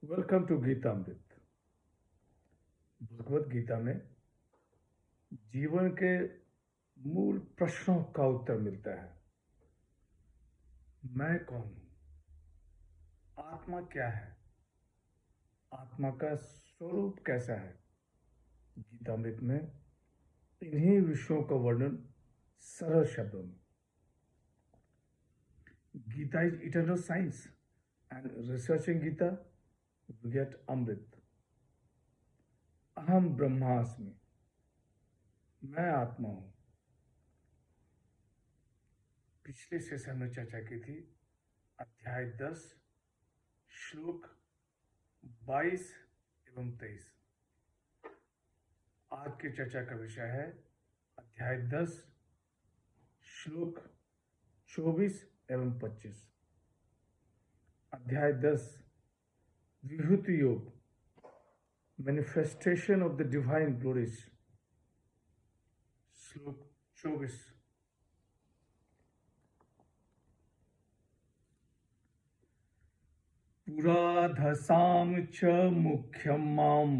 Welcome to Geetamrit. Bhagavad Gita में जीवन के मूल प्रश्नों का उत्तर मिलता है। मैं कौन हूँ? आत्मा क्या है? आत्मा का स्वरूप कैसा है? गीतामृत में इन्हीं विषयों का वर्णन सरल शब्दों में। Gita is eternal science and researching Gita we get amrit. अहम ब्रह्मास्मि, मैं आत्मा हूँ। पिछले सेशन में चर्चा की थी अध्याय 10 श्लोक 22 एवं 23। आज की चर्चा का विषय है अध्याय 10 श्लोक 24 एवं 25। अध्याय 10 Vibhuti Yoga, manifestation of the divine glories. श्लोक 24। पुराधसाम च मुख्यम माम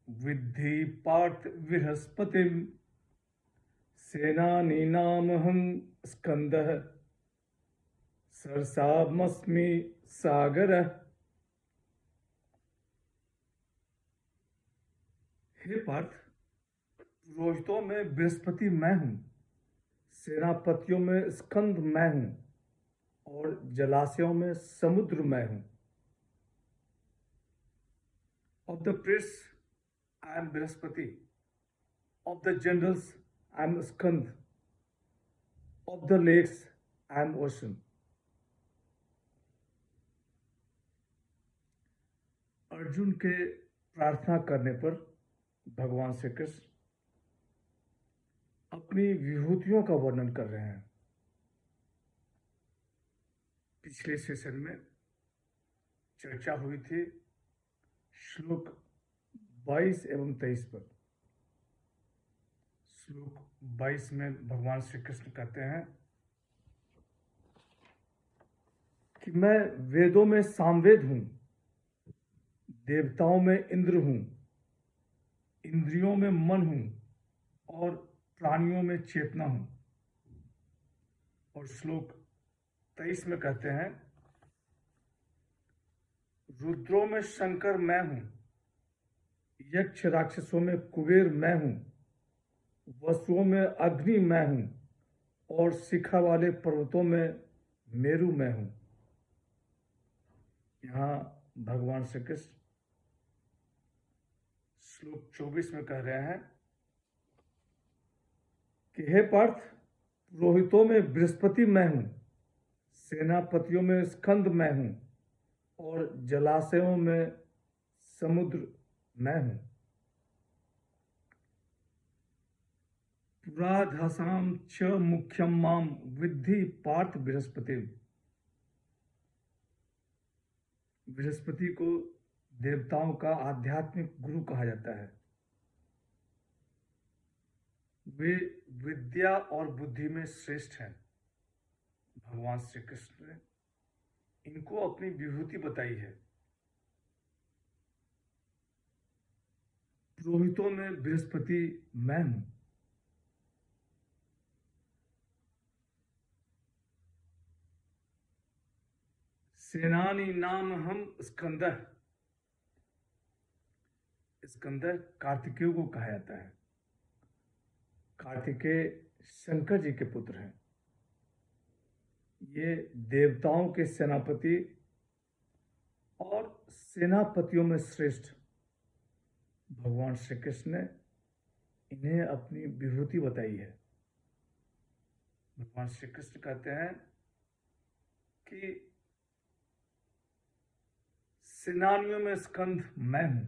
विद्धि पार्थ बृहस्पतिम सेनानीनामहं स्कंदः सरसामस्मि सागरः। हे पार्थ, पुरोहितों में बृहस्पति मैं हूं, सेनापतियों में स्कंद मैं हूं और जलाशयों में समुद्र मैं हूं। Of the priests, I am Brihaspati. Of the generals, I am Skand. Of the lakes, I am ocean. Arjun के प्रार्थना करने पर भगवान श्री कृष्ण अपनी विभूतियों का वर्णन कर रहे हैं। पिछले सेशन में चर्चा हुई थी श्लोक 22 एवं 23 पर। श्लोक 22 में भगवान श्री कृष्ण कहते हैं कि मैं वेदों में सामवेद हूं, देवताओं में इंद्र हूं, इंद्रियों में मन हूं और प्राणियों में चेतना हूं। और श्लोक 23 में कहते हैं रुद्रों में शंकर मैं हूं, यक्ष राक्षसों में कुबेर मैं हूं, वसुओं में अग्नि मैं हूं और शिखा वाले पर्वतों में मेरु मैं हूं। यहां भगवान श्री कृष्ण श्लोक 24 में कह रहे हैं कि हे पार्थ, पुरोहितों में बृहस्पति मैं हूं, सेनापतियों में स्कंद मैं हूं और जलाशयों में समुद्र मैं हूं। पुराधसाम च मुख्यम माम विद्धि पार्थ बृहस्पति। बृहस्पति को देवताओं का आध्यात्मिक गुरु कहा जाता है। वे विद्या और बुद्धि में श्रेष्ठ हैं। भगवान श्री कृष्ण ने इनको अपनी विभूति बताई है। पुरोहितों में बृहस्पति मैं हूं। सेनानी नाम हम स्कंदः। स्कंदः कार्तिकेय को कहा जाता है। कार्तिकेय शंकर जी के पुत्र हैं। ये देवताओं के सेनापति और सेनापतियों में श्रेष्ठ भगवान श्री कृष्ण ने इन्हें अपनी विभूति बताई है। भगवान श्री कृष्ण कहते हैं कि सेनानियों में स्कंद मैं हूं,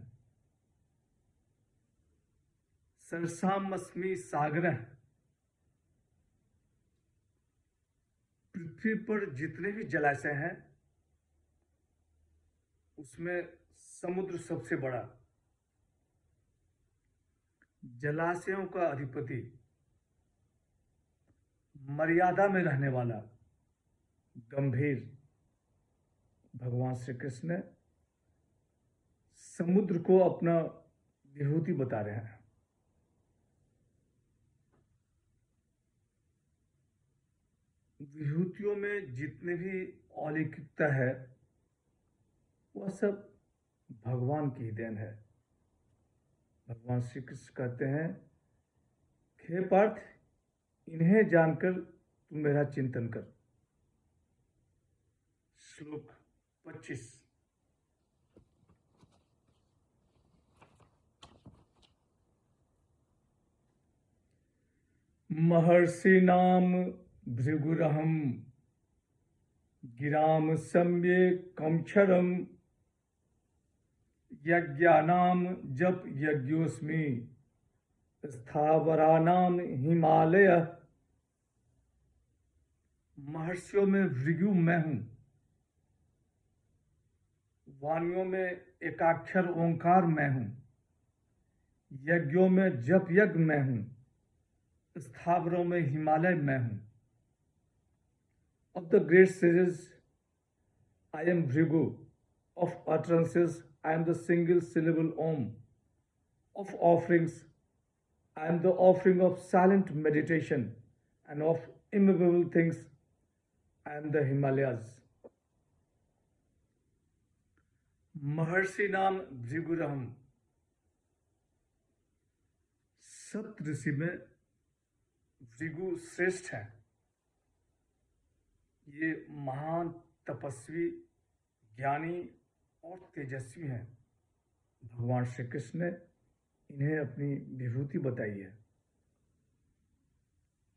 सरसामस्मि सागरः। पृथ्वी पर जितने भी जलाशय हैं उसमें समुद्र सबसे बड़ा, जलाशयों का अधिपति, मर्यादा में रहने वाला, गंभीर भगवान श्री कृष्ण ने समुद्र को अपना विभूति बता रहे हैं। विभूतियों में जितने भी अलौकिकता है वह सब भगवान की ही देन है। भगवान श्री कृष्ण कहते हैं, हे पार्थ, इन्हें जानकर तू मेरा चिंतन कर। श्लोक 25। महर्षि नाम भृगुरहम गिराम सम्ये कमक्षरम यज्ञानाम जप यज्ञोस्मि स्थावरानाम हिमालय। महर्षियों में भृगु मैं हूं, वाणियों में एकाक्षर ओंकार मैं हूं, यज्ञों में जप यज्ञ मैं हूं, स्थावरों में हिमालय मैं हूं। Of the great sages, I am Bhrigu. Of utterances, I am the single syllable Om. Of offerings, I am the offering of silent meditation, and of immovable things, I am the Himalayas. महर्षि नाम भृगुरहम। सप्त ऋषि में भृगु श्रेष्ठ है। ये महान तपस्वी, ज्ञानी और तेजस्वी हैं। भगवान श्री कृष्ण ने इन्हें अपनी विभूति बताई है।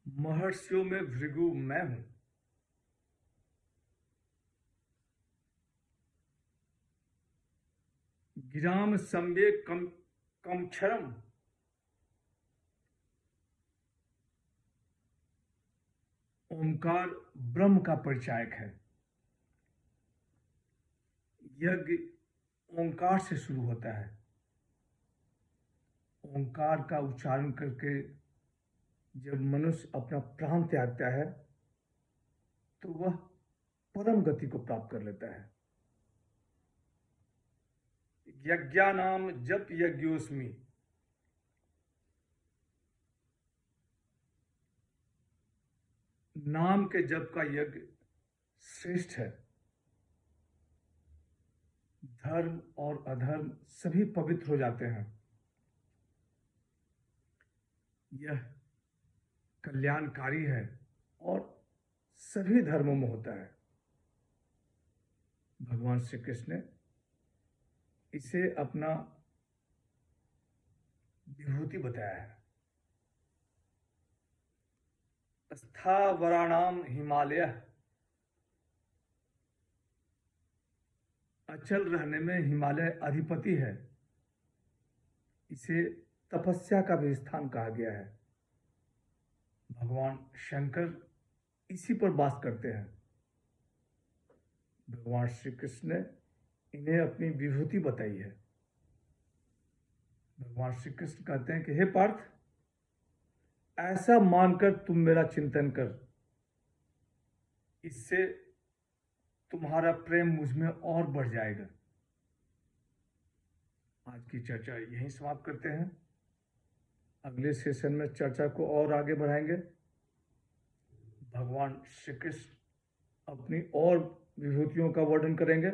महर्षियों में भृगु मैं हूं। गिराम सम्ये कमक्षरम। ओंकार ब्रह्म का परिचायक है। यज्ञ ओंकार से शुरू होता है। ओंकार का उच्चारण करके जब मनुष्य अपना प्राण त्यागता है तो वह परम गति को प्राप्त कर लेता है। यज्ञानाम जप यज्ञोस्मि। नाम के जप का यज्ञ श्रेष्ठ है। धर्म और अधर्म सभी पवित्र हो जाते हैं। यह कल्याणकारी है और सभी धर्मों में होता है। भगवान श्री कृष्ण ने इसे अपना विभूति बताया है। स्थावराणाम हिमालय। अचल रहने में हिमालय अधिपति है। इसे तपस्या का भी स्थान कहा गया है। भगवान शंकर इसी पर वास करते हैं। भगवान श्री कृष्ण ने इन्हें अपनी विभूति बताई है। भगवान श्री कृष्ण कहते हैं कि हे पार्थ, ऐसा मानकर तुम मेरा चिंतन कर, इससे तुम्हारा प्रेम मुझ में और बढ़ जाएगा। आज की चर्चा यहीं समाप्त करते हैं। अगले सेशन में चर्चा को और आगे बढ़ाएंगे। भगवान श्री कृष्ण अपनी और विभूतियों का वर्णन करेंगे।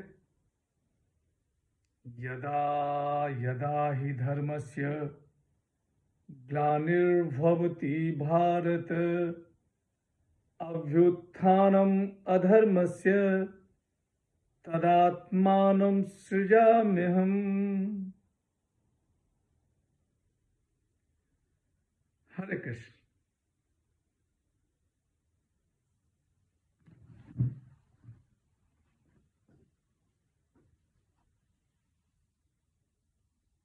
यदा यदा हि धर्मस्य ग्लानिर्भवति भारत अभ्युत्थानम् अधर्मस्य तदात्मानं सृजाम्यहम्। हरे कृष्ण।